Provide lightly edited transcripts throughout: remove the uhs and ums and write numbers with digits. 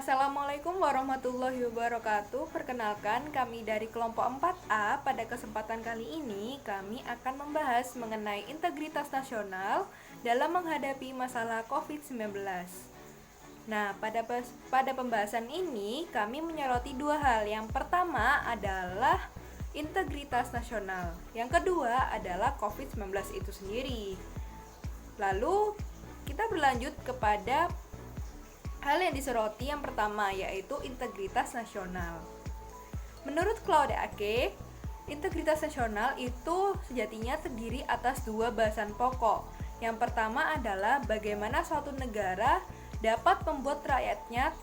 Assalamualaikum warahmatullahi wabarakatuh. Perkenalkan, kami dari kelompok 4A. Pada kesempatan kali ini, kami akan membahas mengenai integritas nasional dalam menghadapi masalah COVID-19. Nah, pada pembahasan ini, kami menyoroti dua hal. Yang pertama adalah integritas nasional. Yang kedua adalah COVID-19 itu sendiri. Lalu, kita berlanjut kepada hal yang disoroti yang pertama, yaitu integritas nasional. Menurut Claude Ake, integritas nasional itu sejatinya terdiri atas dua bahasan pokok. Yang pertama adalah bagaimana suatu negara dapat membuat rakyatnya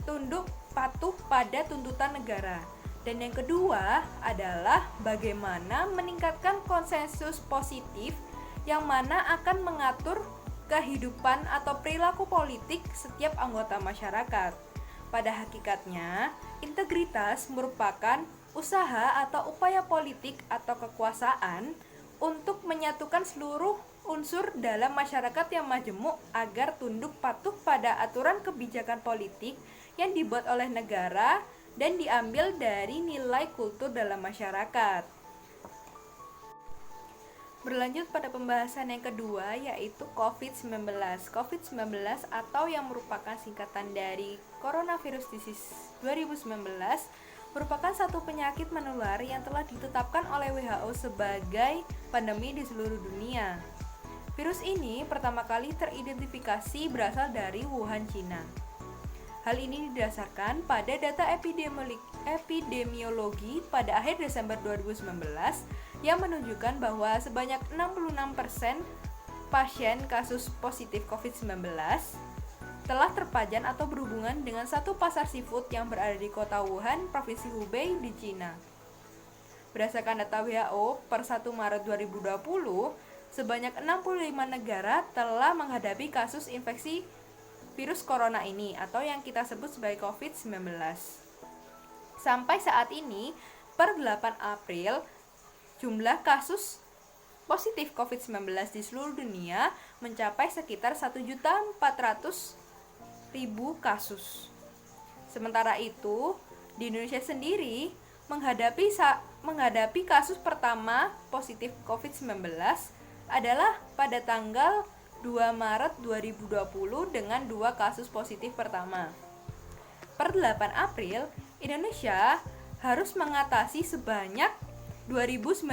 tunduk patuh pada tuntutan negara. Dan yang kedua adalah bagaimana meningkatkan konsensus positif yang mana akan mengatur kehidupan atau perilaku politik setiap anggota masyarakat. Pada hakikatnya, integritas merupakan usaha atau upaya politik atau kekuasaan untuk menyatukan seluruh unsur dalam masyarakat yang majemuk agar tunduk patuh pada aturan kebijakan politik yang dibuat oleh negara dan diambil dari nilai kultur dalam masyarakat. Berlanjut pada pembahasan yang kedua, yaitu COVID-19. COVID-19 atau yang merupakan singkatan dari Coronavirus Disease 2019 merupakan satu penyakit menular yang telah ditetapkan oleh WHO sebagai pandemi di seluruh dunia. Virus ini pertama kali teridentifikasi berasal dari Wuhan, Cina. Hal ini didasarkan pada data epidemiologi pada akhir Desember 2019 yang menunjukkan bahwa sebanyak 66% pasien kasus positif COVID-19 telah terpajan atau berhubungan dengan satu pasar seafood yang berada di kota Wuhan, Provinsi Hubei di Cina. Berdasarkan data WHO per 1 Maret 2020, sebanyak 65 negara telah menghadapi kasus infeksi virus corona ini atau yang kita sebut sebagai COVID-19. Sampai saat ini, per 8 April, jumlah kasus positif COVID-19 di seluruh dunia mencapai sekitar 1.400.000 kasus. Sementara itu, di Indonesia sendiri menghadapi kasus pertama positif COVID-19 adalah pada tanggal 2 Maret 2020 dengan 2 kasus positif pertama. Per 8 April, Indonesia harus mengatasi sebanyak 2.956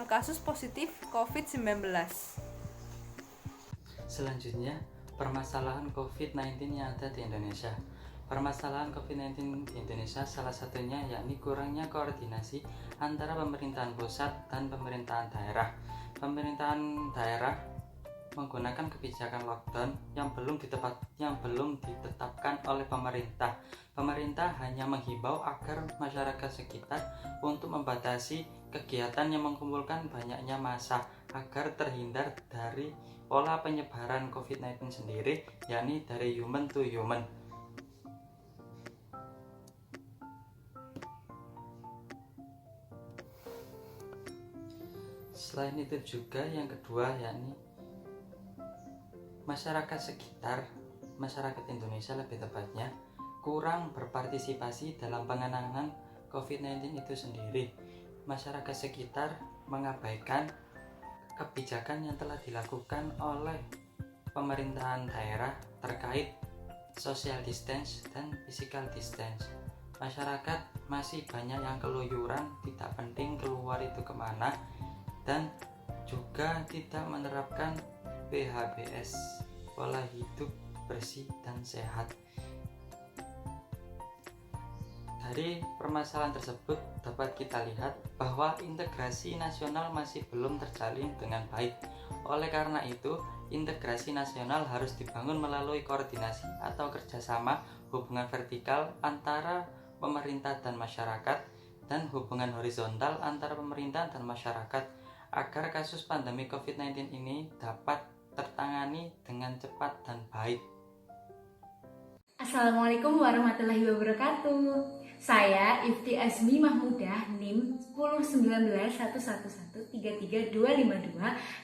kasus positif COVID-19. Selanjutnya, permasalahan COVID-19 yang ada di Indonesia. Permasalahan COVID-19 di Indonesia salah satunya yakni kurangnya koordinasi antara pemerintahan pusat dan pemerintahan daerah. Pemerintahan daerah menggunakan kebijakan lockdown yang belum ditetapkan oleh pemerintah. Pemerintah hanya menghimbau agar masyarakat sekitar untuk membatasi kegiatan yang mengumpulkan banyaknya massa agar terhindar dari pola penyebaran COVID-19 sendiri, yakni dari human to human. Selain itu juga yang kedua yakni masyarakat sekitar, masyarakat Indonesia lebih tepatnya, kurang berpartisipasi dalam penanganan COVID-19 itu sendiri. Masyarakat sekitar mengabaikan kebijakan yang telah dilakukan oleh pemerintahan daerah terkait social distance dan physical distance. Masyarakat masih banyak yang keluyuran, tidak penting keluar itu kemana, dan juga tidak menerapkan PHBS, pola hidup bersih dan sehat. Dari permasalahan tersebut dapat kita lihat bahwa integrasi nasional masih belum terjalin dengan baik. Oleh karena itu, integrasi nasional harus dibangun melalui koordinasi atau kerjasama hubungan vertikal antara pemerintah dan masyarakat dan hubungan horizontal antara pemerintah dan masyarakat agar kasus pandemi COVID-19 ini dapat tertangani dengan cepat dan baik. Assalamualaikum warahmatullahi wabarakatuh. Saya Ifti Azmi Mahmudah, NIM 19111133252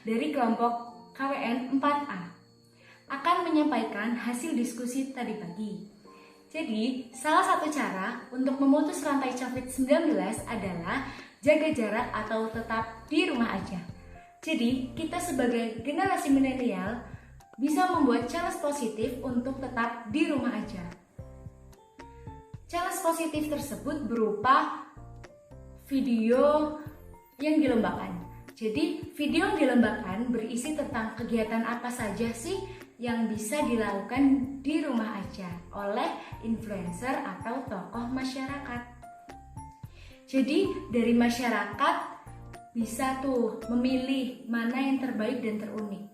dari kelompok KWN 4A akan menyampaikan hasil diskusi tadi pagi. Jadi, salah satu cara untuk memutus rantai COVID-19 adalah jaga jarak atau tetap di rumah aja. Jadi, kita sebagai generasi milenial bisa membuat challenge positif untuk tetap di rumah aja. Challenge positif tersebut berupa video yang dilombakan. Jadi, video yang dilombakan berisi tentang kegiatan apa saja sih yang bisa dilakukan di rumah aja oleh influencer atau tokoh masyarakat. Jadi dari masyarakat bisa tuh memilih mana yang terbaik dan terunik.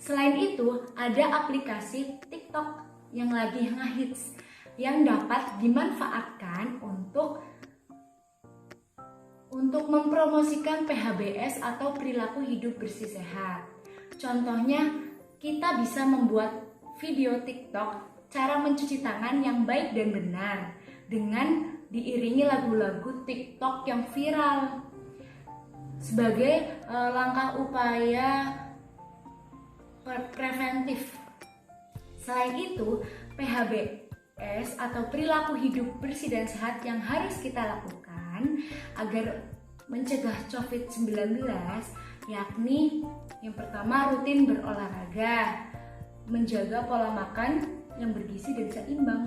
Selain itu ada aplikasi TikTok yang lagi ngehits yang dapat dimanfaatkan untuk mempromosikan PHBS atau perilaku hidup bersih sehat. Contohnya kita bisa membuat video TikTok cara mencuci tangan yang baik dan benar dengan diiringi lagu-lagu TikTok yang viral sebagai langkah upaya preventif. Selain itu, PHBS atau perilaku hidup bersih dan sehat yang harus kita lakukan agar mencegah COVID-19 yakni yang pertama rutin berolahraga, menjaga pola makan yang bergizi dan seimbang.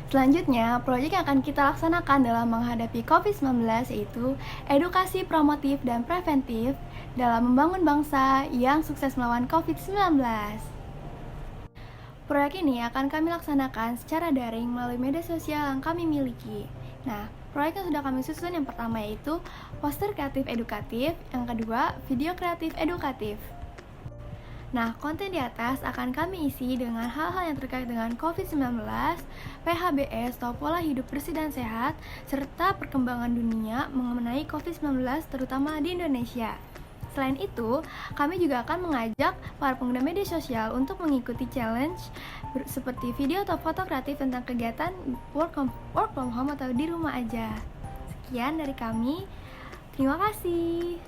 Selanjutnya, proyek yang akan kita laksanakan dalam menghadapi COVID-19 yaitu edukasi promotif dan preventif dalam membangun bangsa yang sukses melawan COVID-19. Proyek ini akan kami laksanakan secara daring melalui media sosial yang kami miliki. Nah, proyek yang sudah kami susun yang pertama yaitu poster kreatif edukatif, yang kedua video kreatif edukatif. Nah, konten di atas akan kami isi dengan hal-hal yang terkait dengan COVID-19, PHBS atau pola hidup bersih dan sehat, serta perkembangan dunia mengenai COVID-19 terutama di Indonesia. Selain itu, kami juga akan mengajak para pengguna media sosial untuk mengikuti challenge seperti video atau foto kreatif tentang kegiatan work from home atau di rumah aja. Sekian dari kami, terima kasih.